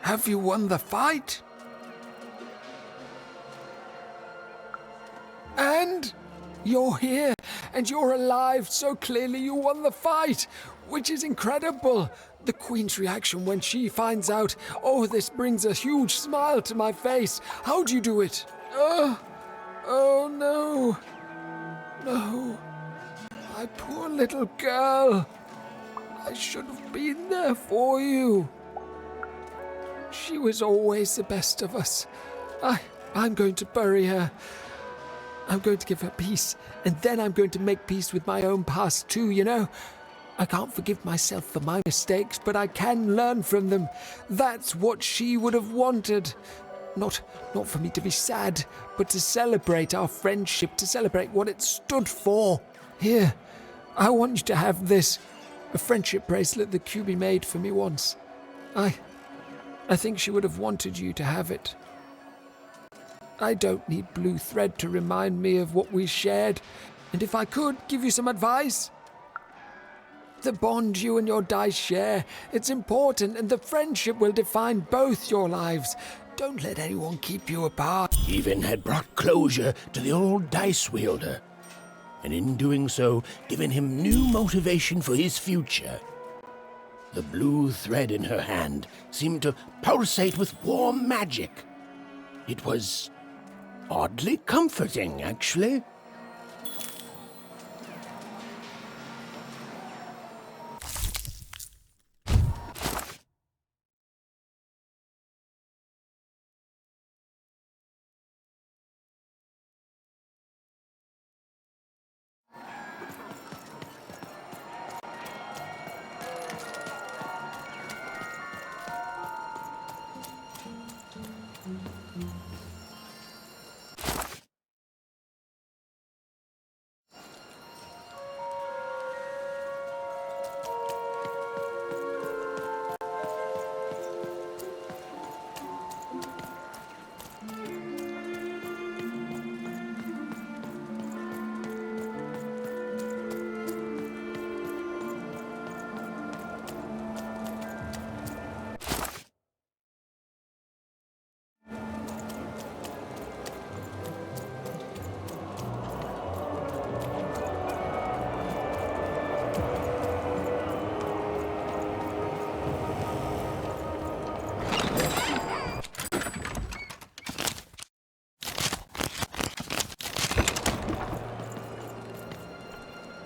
Have you won the fight? And you're here, and you're alive, so clearly you won the fight, which is incredible. The Queen's reaction when she finds out, oh, this brings a huge smile to my face. How do you do it? Oh no. No. My poor little girl. I should have been there for you. She was always the best of us. I'm going to bury her. I'm going to give her peace, and then I'm going to make peace with my own past too, you know? I can't forgive myself for my mistakes, but I can learn from them. That's what she would have wanted. Not for me to be sad, but to celebrate our friendship, to celebrate what it stood for. Here, I want you to have this. A friendship bracelet that QB made for me once. I think she would have wanted you to have it. I don't need blue thread to remind me of what we shared. And if I could give you some advice, the bond you and your dice share, it's important, and the friendship will define both your lives. Don't let anyone keep you apart. Even had brought closure to the old dice wielder, and in doing so, given him new motivation for his future. The blue thread in her hand seemed to pulsate with warm magic. It was oddly comforting, actually.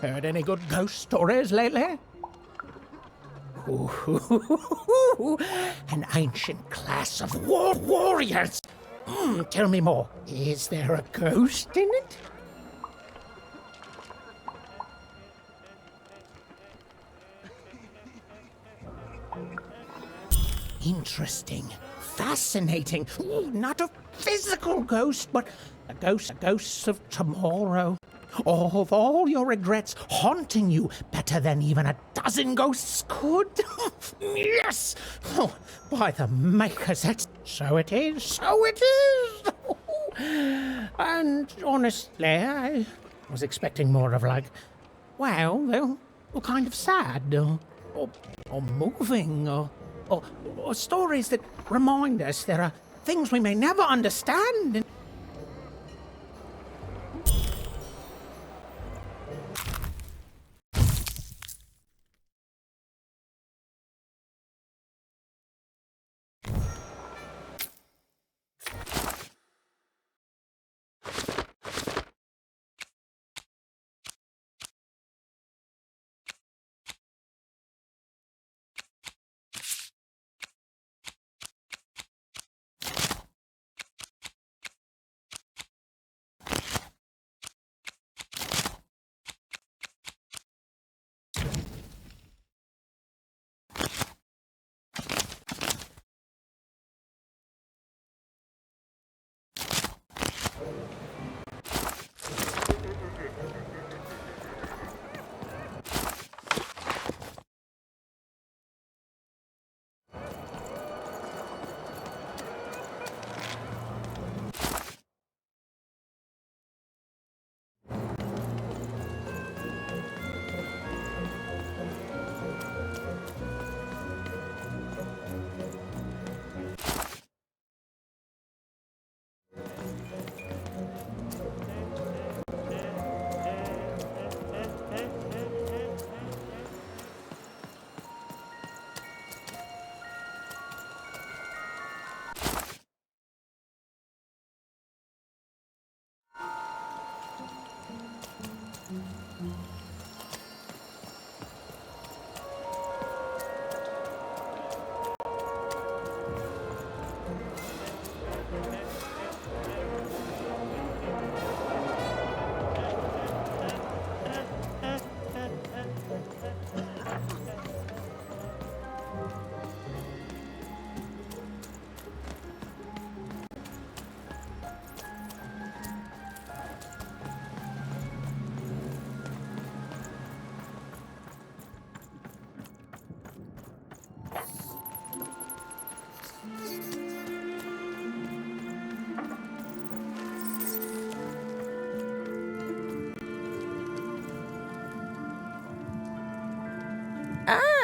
Heard any good ghost stories lately? An ancient class of warriors. Tell me more. Is there a ghost in it? Interesting. Fascinating. Not a physical ghost, but a ghost of tomorrow. Of all your regrets haunting you better than even a dozen ghosts could. Yes! Oh, by the makers, that's so it is, so it is! And honestly, I was expecting more of like, well, kind of sad, or moving, or stories that remind us there are things we may never understand.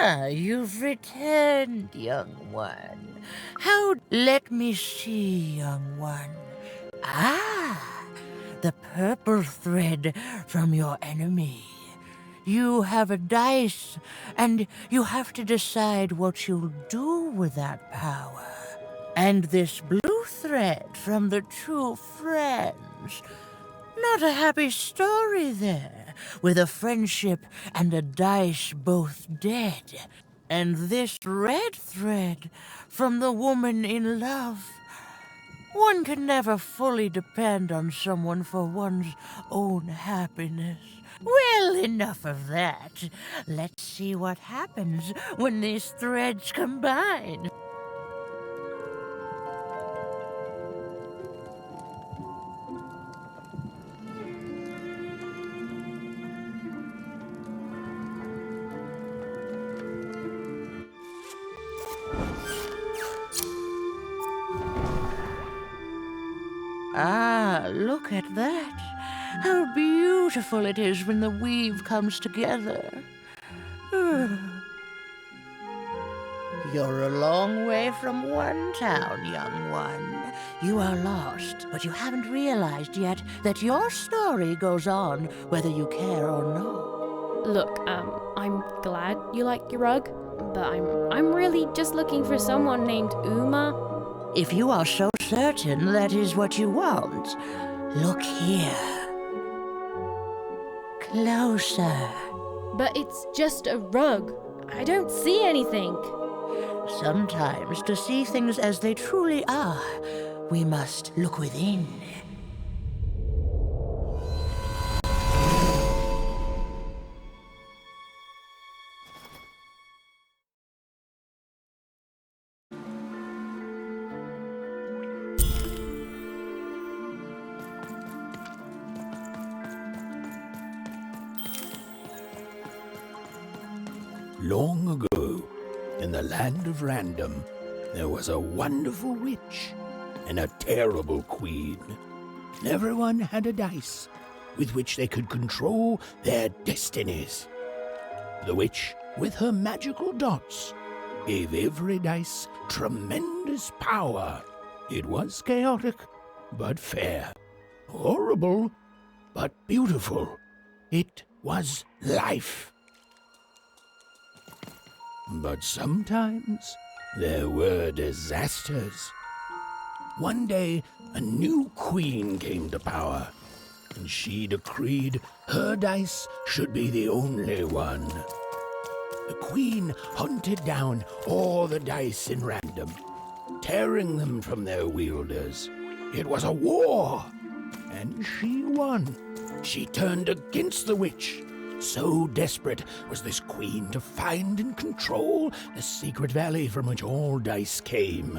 Ah, you've returned, young one. How? Let me see, young one. Ah, the purple thread from your enemy. You have a dice, and you have to decide what you'll do with that power. And this blue thread from the two friends. Not a happy story there, with a friendship and a dice both dead. And this red thread from the woman in love. One can never fully depend on someone for one's own happiness. Well, enough of that. Let's see what happens when these threads combine. Ah, look at that. How beautiful it is when the weave comes together. You're a long way from one town, young one. You are lost, but you haven't realized yet that your story goes on whether you care or not. Look, I'm glad you like your rug, but I'm really just looking for someone named Uma. If you are so certain that is what you want, look here. Closer. But it's just a rug. I don't see anything. Sometimes, to see things as they truly are, we must look within. Long ago, in the land of Random, there was a wonderful witch and a terrible queen. Everyone had a dice with which they could control their destinies. The witch, with her magical dots, gave every dice tremendous power. It was chaotic, but fair. Horrible, but beautiful. It was life. But sometimes there were disasters. One day, a new queen came to power, and she decreed her dice should be the only one. The queen hunted down all the dice in Random, tearing them from their wielders. It was a war, and she won. She turned against the witch. So desperate was this queen to find and control the secret valley from which all dice came.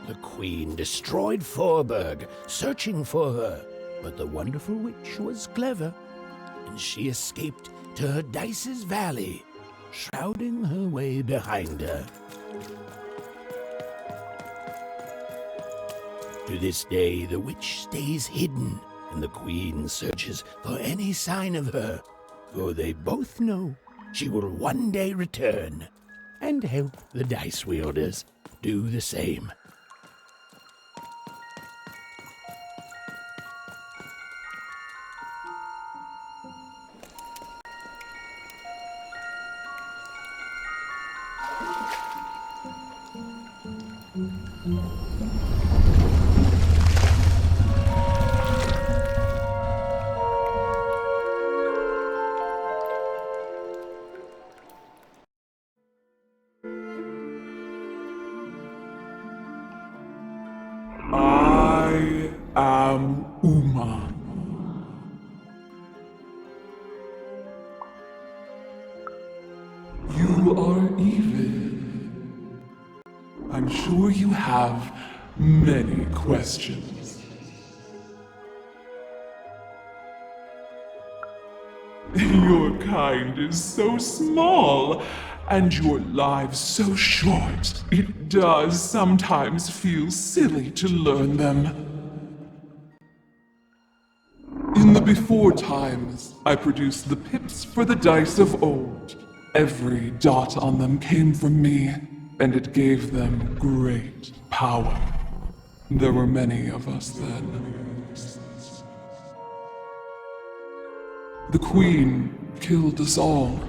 The queen destroyed Forberg, searching for her, but the wonderful witch was clever, and she escaped to her dice's valley, shrouding her way behind her. To this day, the witch stays hidden, and the queen searches for any sign of her. For they both know she will one day return and help the dice wielders do the same. I am Uma. You are even. I'm sure you have many questions. Your kind is so small, and your lives so short. It does sometimes feel silly to learn them. In the before times, I produced the pips for the dice of old, Every dot on them came from me, and it gave them great power. There were many of us then. The Queen killed us all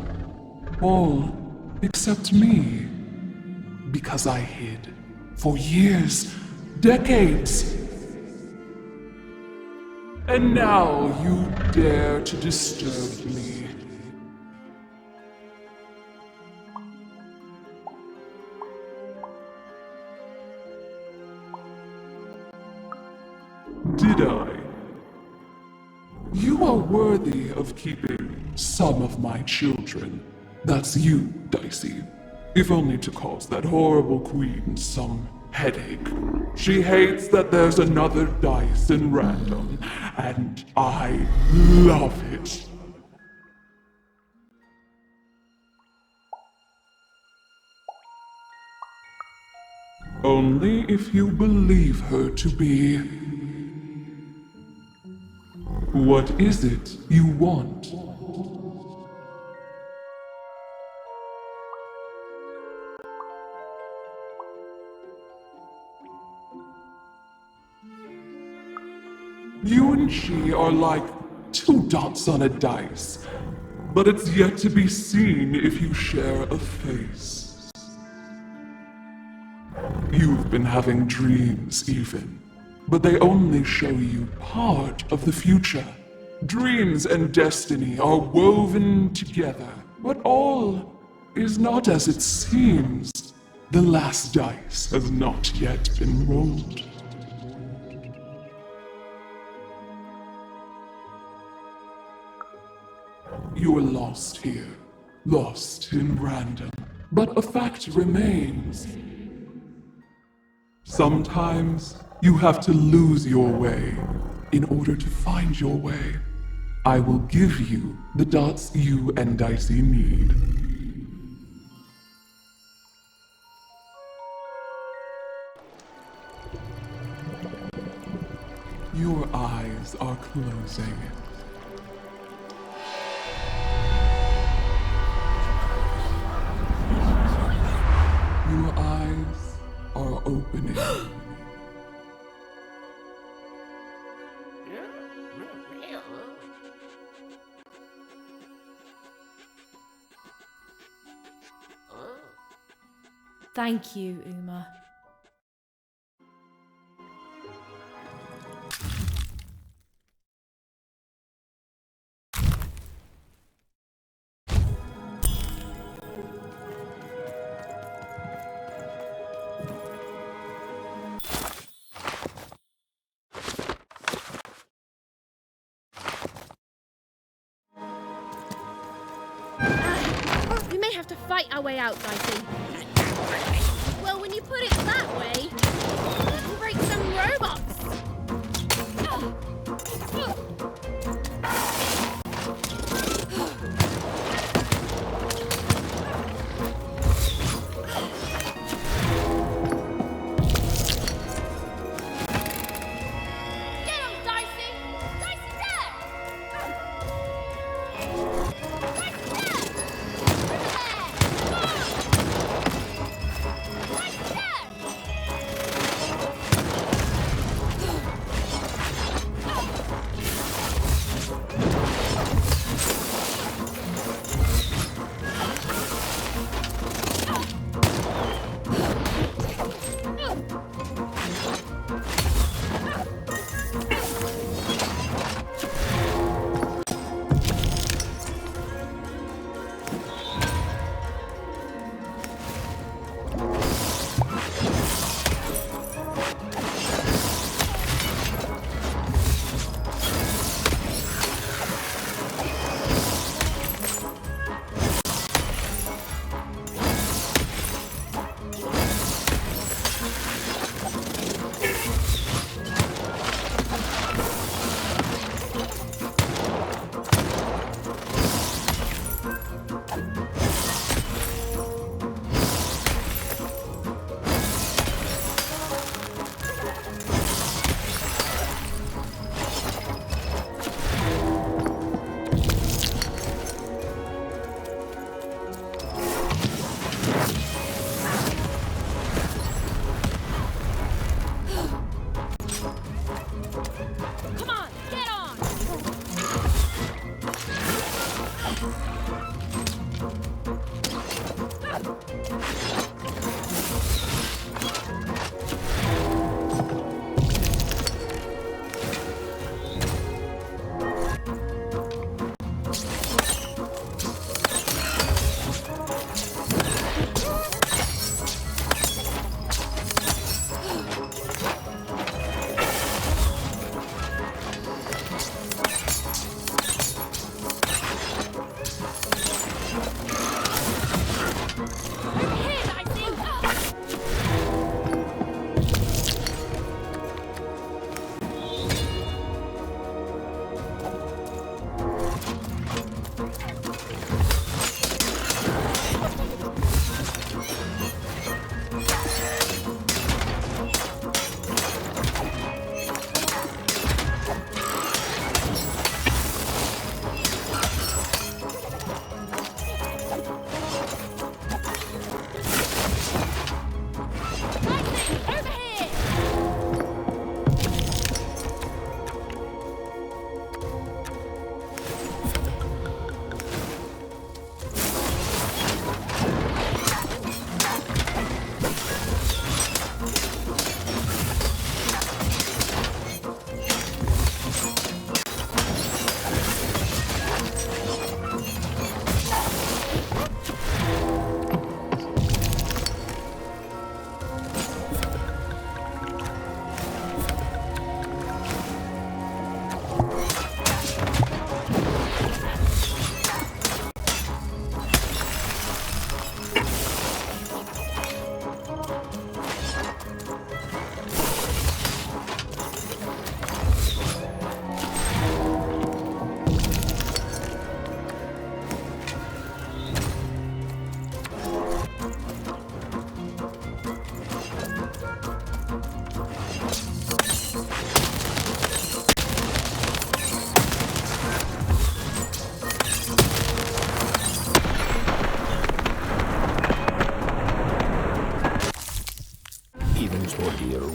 except me, because I hid for years, decades. And now you dare to disturb me. Did I? You are worthy of keeping some of my children. That's you, Dicey. If only to cause that horrible queen some headache. She hates that there's another dice in random, and I love it. Only if you believe her to be. What is it you want? You and she are like two dots on a dice, but it's yet to be seen if you share a face. You've been having dreams even, but they only show you part of the future. Dreams and destiny are woven together, but all is not as it seems. The last dice has not yet been rolled. You are lost here, lost in random, but a fact remains. Sometimes you have to lose your way in order to find your way. I will give you the dots you and Dicey need. Your eyes are closing. Your eyes are opening. Thank you, Uma. We may have to fight our way out, Dicey. Well, when you put it that way, we'll break some robots. Get him, Dicey! Dicey dead! Dicey dead! Dicey dead!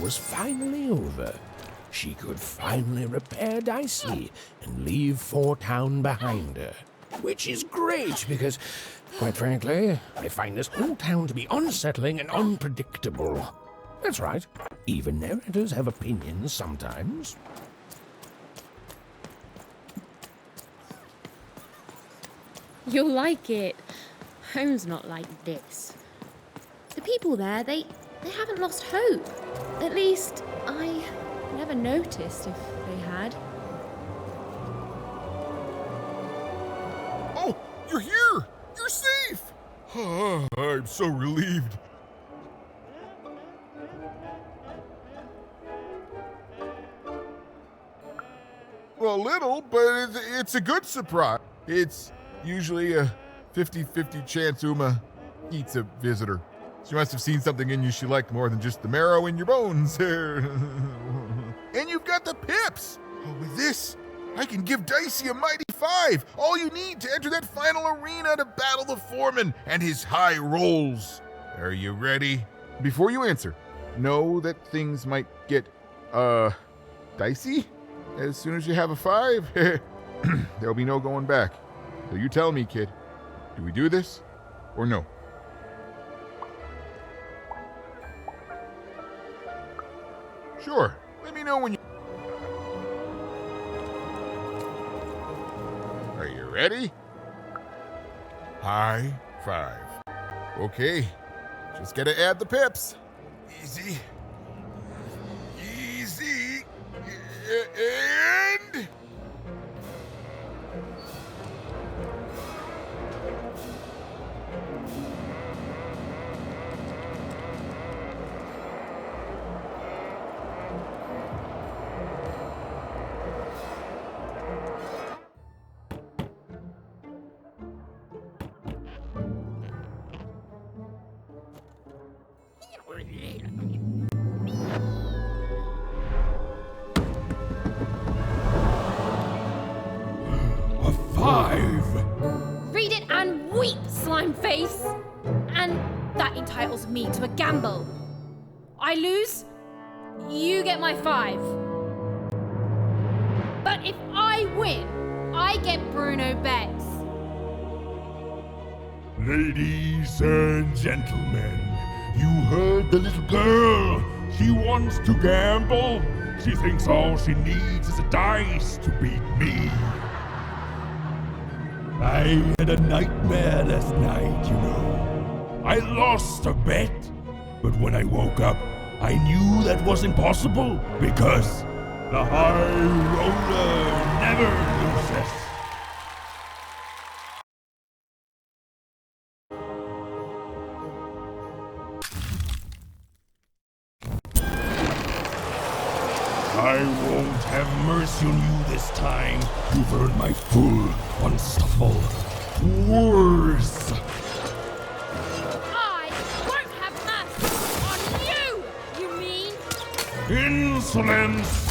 Was finally over. She could finally repair Dicey and leave Four Town behind her. Which is great because, quite frankly, I find this whole town to be unsettling and unpredictable. That's right. Even narrators have opinions sometimes. You'll like it. Home's not like this. The people there, they haven't lost hope. At least, I never noticed if they had. Oh, you're here! You're safe! I'm so relieved. Well, a little, but it's a good surprise. It's usually a 50-50 chance Uma eats a visitor. She must have seen something in you she liked more than just the marrow in your bones. And you've got the pips! Oh, with this, I can give Dicey a mighty 5. All you need to enter that final arena to battle the foreman and his high rolls. Are you ready? Before you answer, know that things might get, dicey as soon as you have a 5. There'll be no going back. So you tell me, kid. Do we do this or no? Sure. Let me know when you... Are you ready? High 5. Okay. Just gotta add the pips. Easy. Easy. And... A 5! Read it and weep, slime face! And that entitles me to a gamble. I lose, you get my 5. But if I win, I get Bruno Betts. Ladies and gentlemen, you heard the little girl. She wants to gamble. She thinks all she needs is a dice to beat me. I had a nightmare last night, you know. I lost a bet, but when I woke up, I knew that was impossible because the high roller never loses. I won't have mercy on you this time. You've earned my full, unstoppable force. I won't have mercy on you, you mean? Insolence!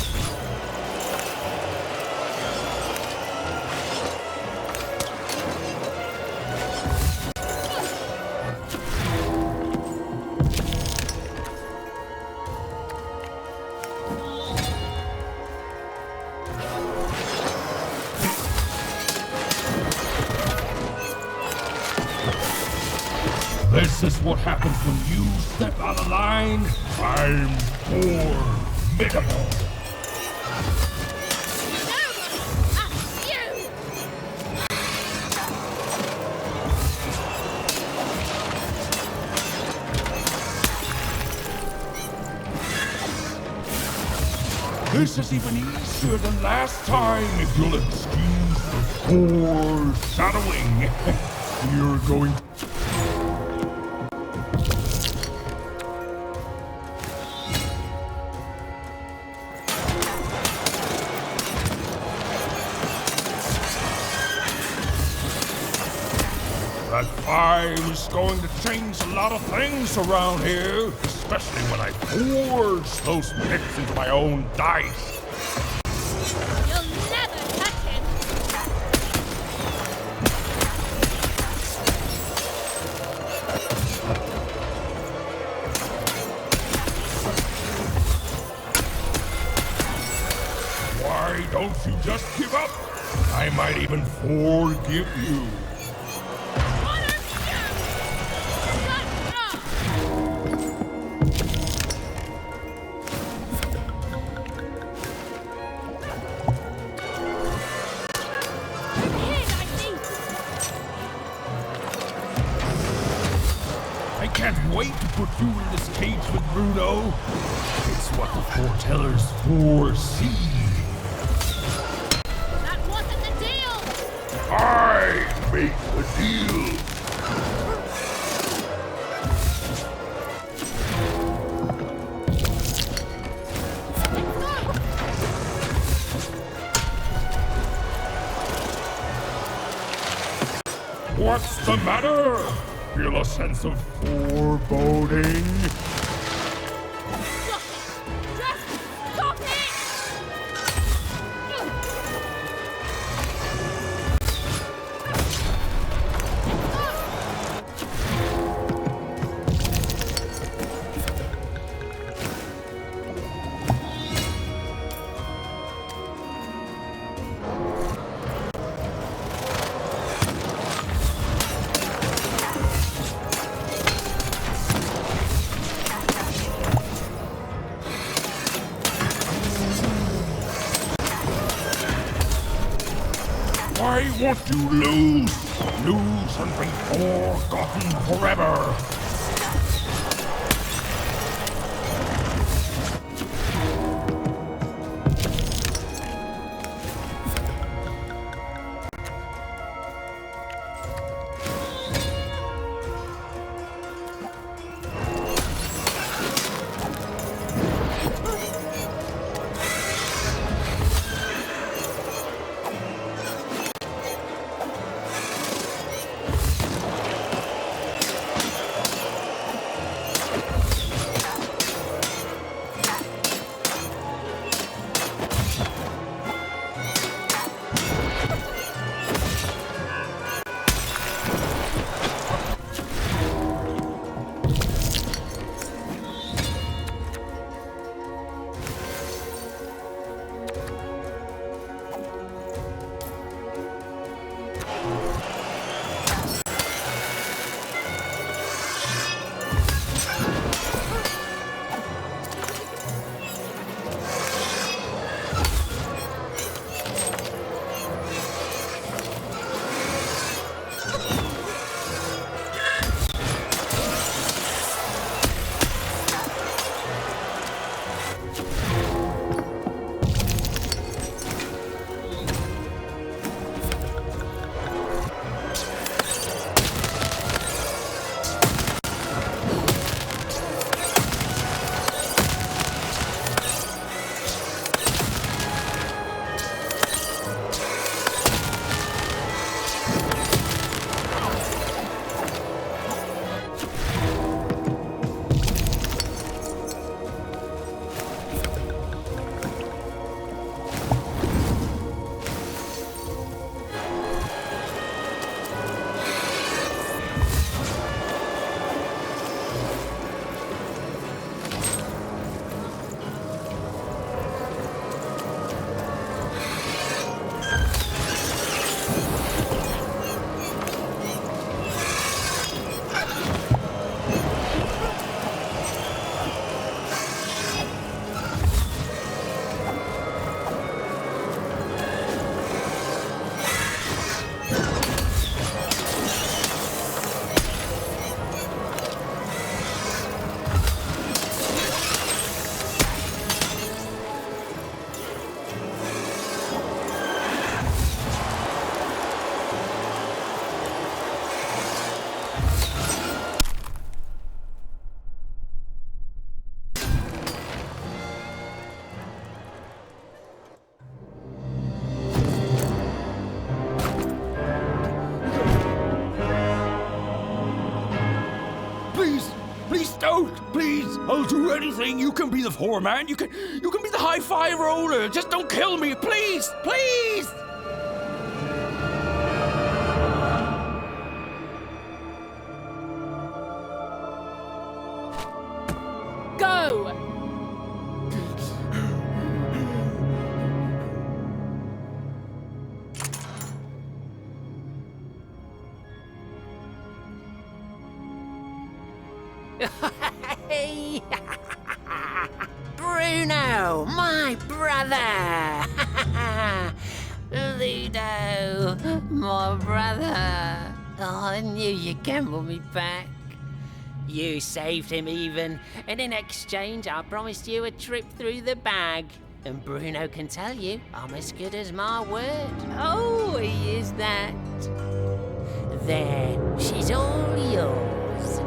This is what happens when you step out of line. I'm formidable. This is even easier than last time, if you'll excuse the foreshadowing. You're going to... That 5 is going to change a lot of things around here, especially when I forge those picks into my own dice. You'll never touch him. Why don't you just give up? I might even forgive you. I can't wait to put you in this cage with Bruno. It's what the foretellers foresee. That wasn't the deal. I make the deal. What's the matter? Feel a sense of foreboding? Just stop it! Why won't you lose? Lose and be forgotten forever. don't, please. I'll do anything. You can be the foreman. You can be the high-five roller. Just don't kill me, please, please. Go! Hey! Bruno, my brother! Ludo, my brother! Oh, I knew you'd gamble me back. You saved him even, and in exchange I promised you a trip through the bag. And Bruno can tell you I'm as good as my word. Oh, he is that. There, she's all yours.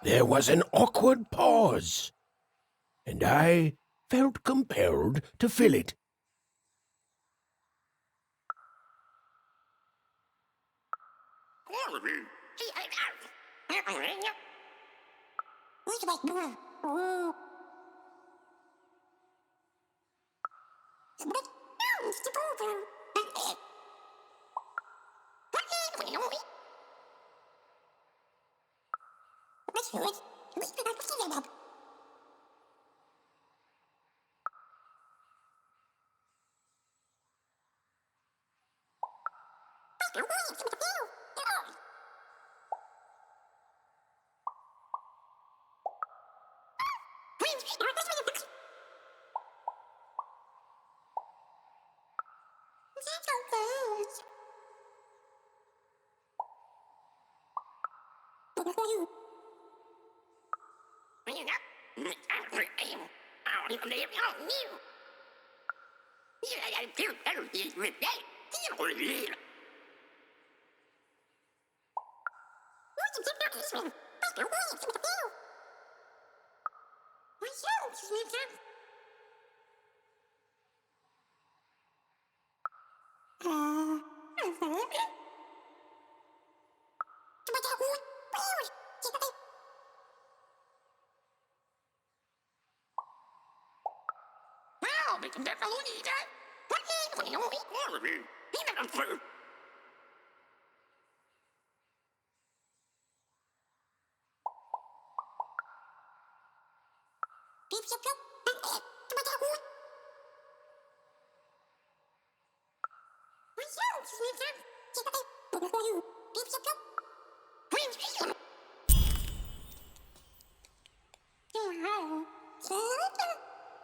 There was an awkward pause, and I felt compelled to fill it.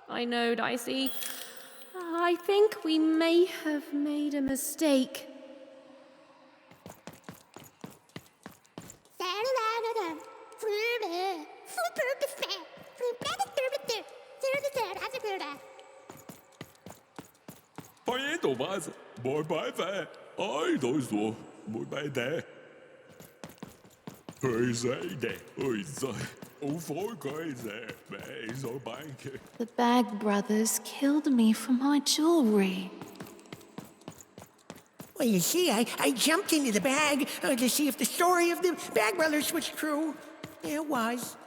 I know, Dicey. I think we may have made a mistake. The Bag Brothers killed me for my jewelry. Well, you see, I jumped into the bag to see if the story of the Bag Brothers was true. It was.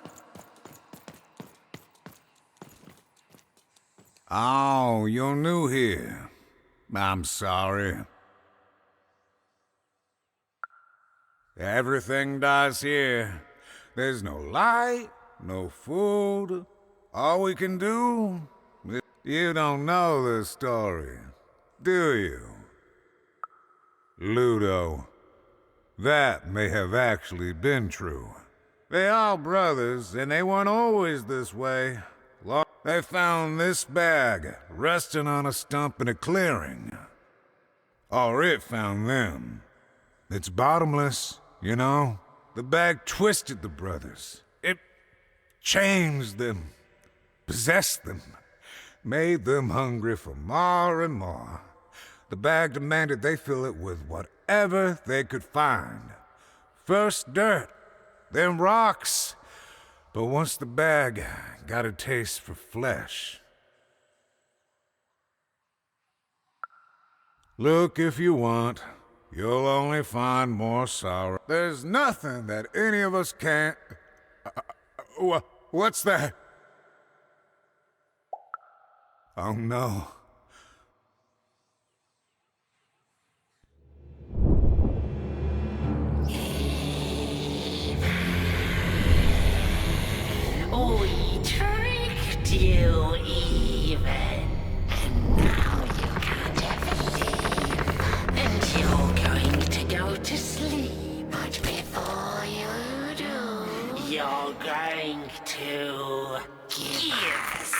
Oh, you're new here. I'm sorry. Everything dies here. There's no light, no food. All we can do... You don't know the story, do you? Ludo. That may have actually been true. They are brothers, and they weren't always this way. They found this bag resting on a stump in a clearing. Or it found them. It's bottomless, you know? The bag twisted the brothers. It changed them, possessed them, made them hungry for more and more. The bag demanded they fill it with whatever they could find. First dirt, then rocks. But once the bag got a taste for flesh. Look if you want. You'll only find more sorrow. There's nothing that any of us can't... What's that? Oh no. We tricked you even, and now you can't ever leave, and you're going to go to sleep. But before you do, you're going to give us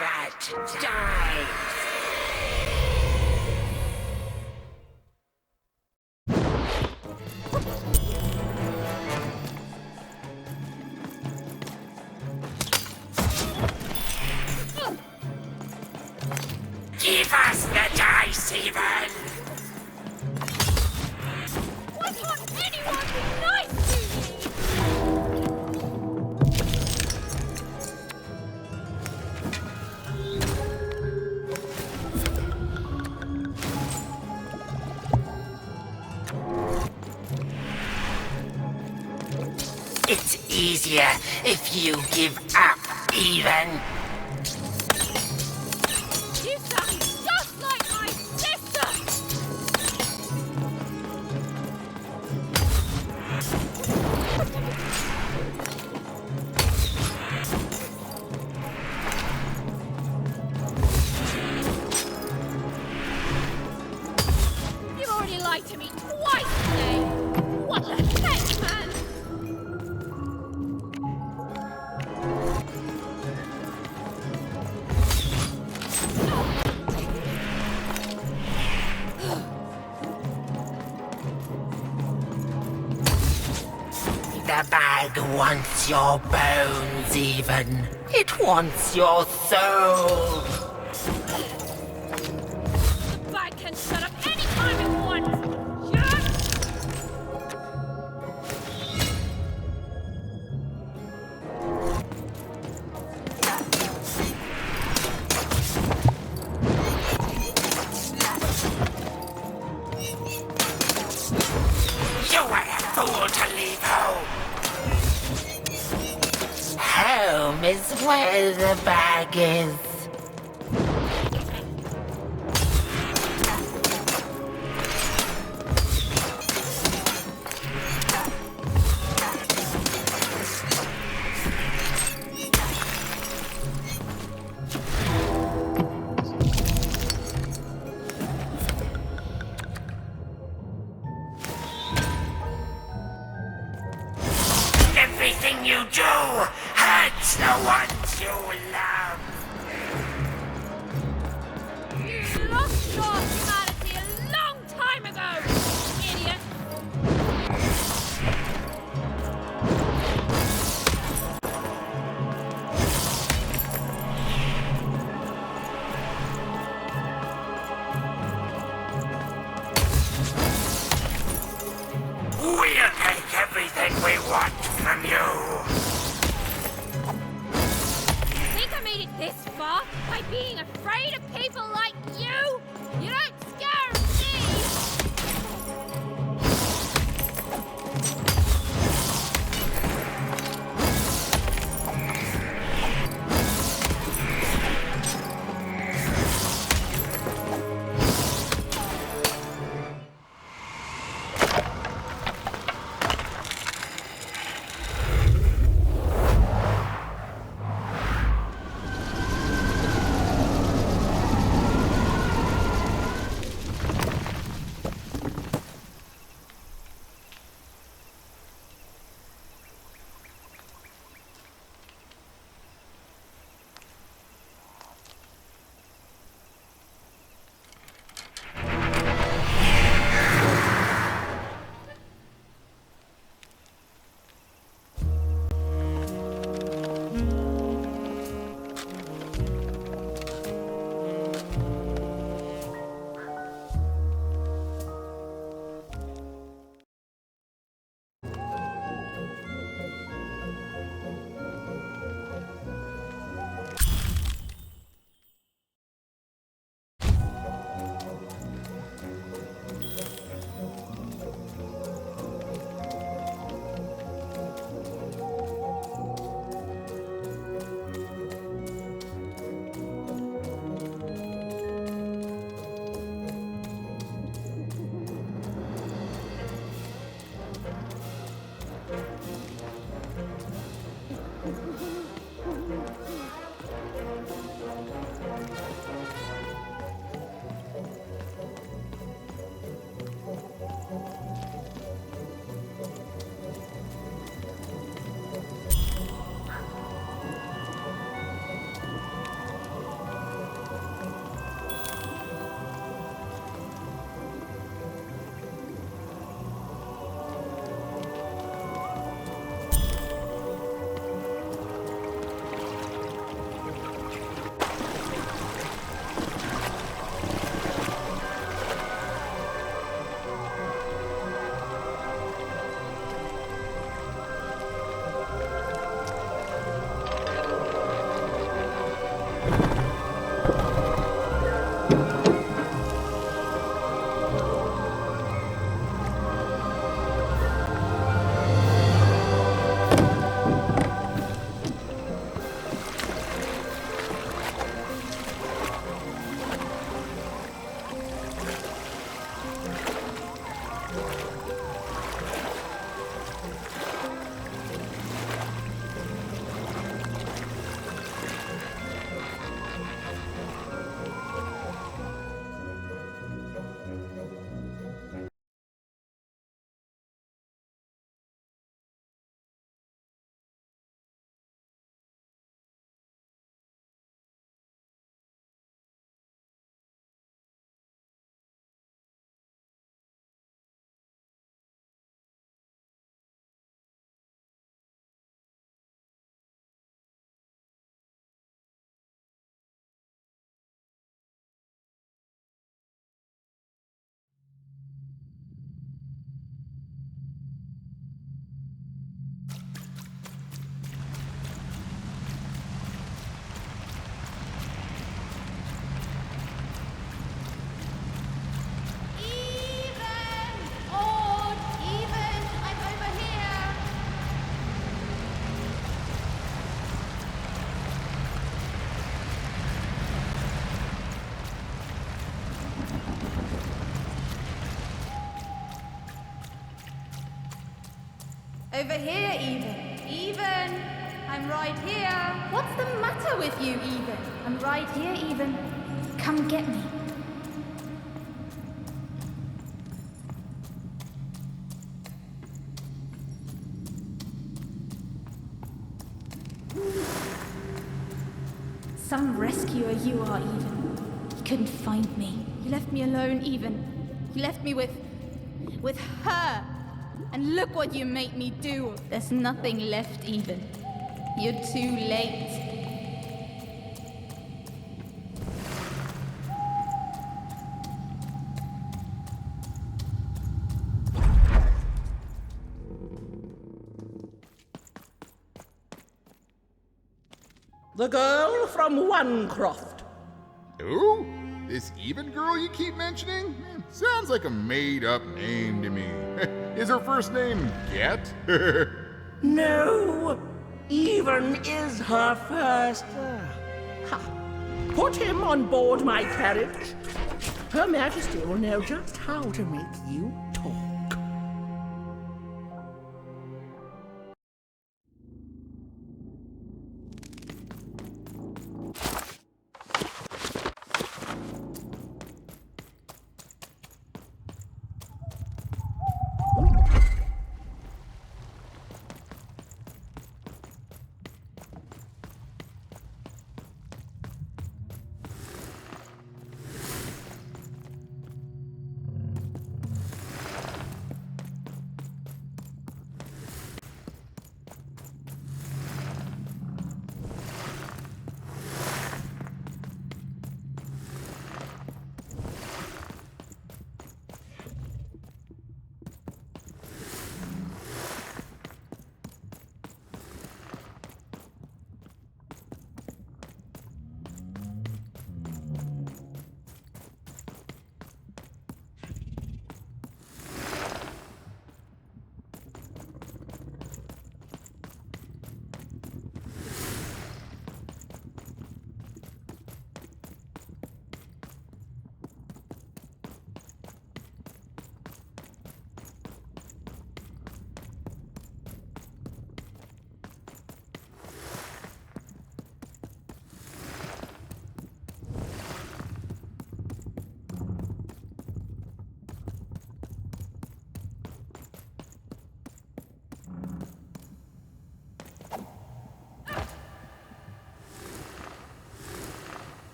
that dice. Give us the dice, even! Why can't anyone be nice to me? It's easier if you give up, even. You sound just like my sister! You've already lied to me twice today! What the heck, man? The bag wants your bones, even. It wants your soul. The bag can shut up any time it wants! Jerk! You were a fool to leave home. Home is where the bag is. Everything you do hurts the ones you love. You lost your humanity a long time ago, idiot! We'll take everything we want from you. Think I made it this far by being afraid of people like you? You don't scare me! Over here, Even. Even! I'm right here. What's the matter with you, Even? I'm right here, Even. Come get me. Some rescuer you are, Even. You couldn't find me. You left me alone, Even. You left me with her. And look what you made me do. There's nothing left, Even. You're too late. The girl from Onecroft. Who? This Even girl you keep mentioning? Sounds like a made-up name to me. Is her first name Get? No, Even is her first. Ha. Put him on board my carriage. Her Majesty will know just how to make you talk.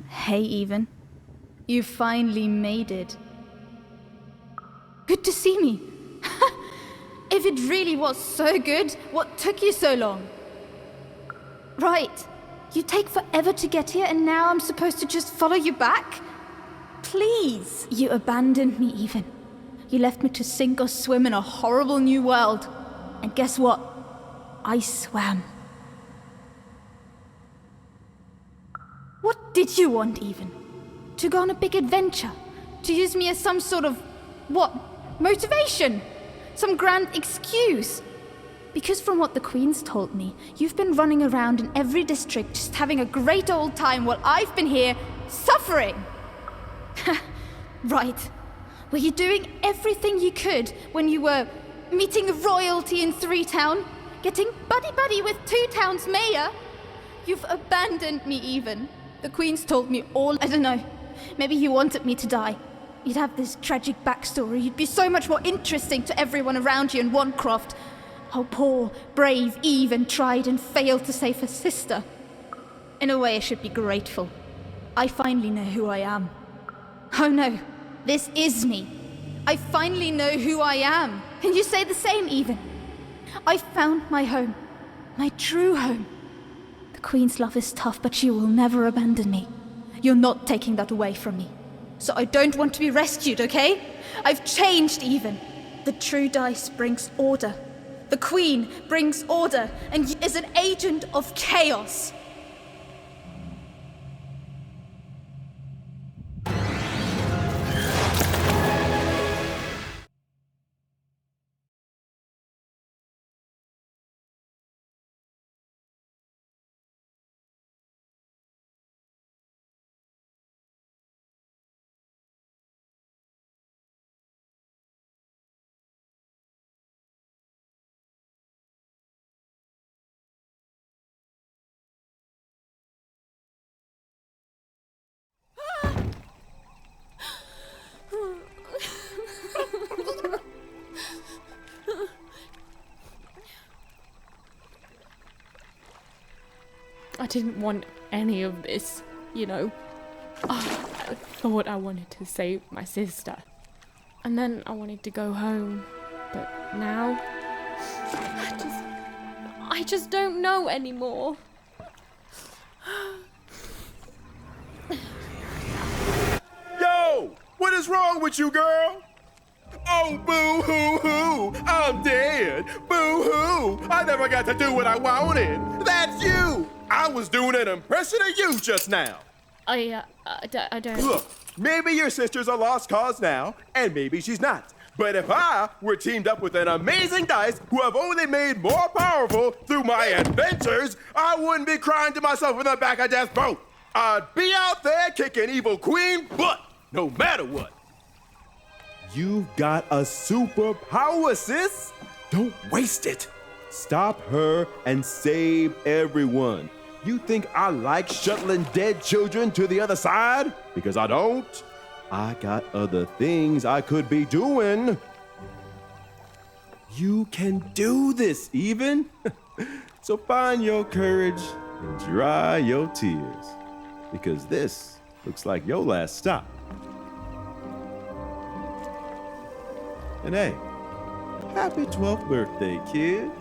Hey, Even. You finally made it. Good to see me. If it really was so good, what took you so long? Right. You take forever to get here and now I'm supposed to just follow you back? Please. You abandoned me, Even. You left me to sink or swim in a horrible new world. And guess what? I swam. What did you want, Even? To go on a big adventure? To use me as some sort of, what, motivation? Some grand excuse? Because from what the Queen's told me, you've been running around in every district just having a great old time while I've been here suffering. Right. Were you doing everything you could when you were meeting royalty in 3 Town? Getting buddy-buddy with 2 Town's mayor? You've abandoned me, Even. The Queen's told me all. I don't know. Maybe you wanted me to die. You'd have this tragic backstory. You'd be so much more interesting to everyone around you in Onecroft. How poor, brave Even tried and failed to save her sister. In a way, I should be grateful. I finally know who I am. Oh no, this is me. I finally know who I am. Can you say the same, Even? I found my home. My true home. The Queen's love is tough, but she will never abandon me. You're not taking that away from me. So I don't want to be rescued, okay? I've changed, Even. The true dice brings order. The Queen brings order and is an agent of chaos. I didn't want any of this, you know. Oh, I thought I wanted to save my sister. And then I wanted to go home. But now, I just don't know anymore. Yo! What is wrong with you, girl? Oh, boo-hoo-hoo! I'm dead! Boo-hoo! I never got to do what I wanted! That's you! I was doing an impression of you just now! I don't... Look, maybe your sister's a lost cause now, and maybe she's not. But if I were teamed up with an amazing dice who have only made more powerful through my adventures, I wouldn't be crying to myself in the back of death boat. I'd be out there kicking evil queen butt, no matter what. You've got a superpower, sis. Don't waste it. Stop her and save everyone. You think I like shuttling dead children to the other side? Because I don't. I got other things I could be doing. You can do this, even. So find your courage and dry your tears. Because this looks like your last stop. And hey, happy 12th birthday, kid.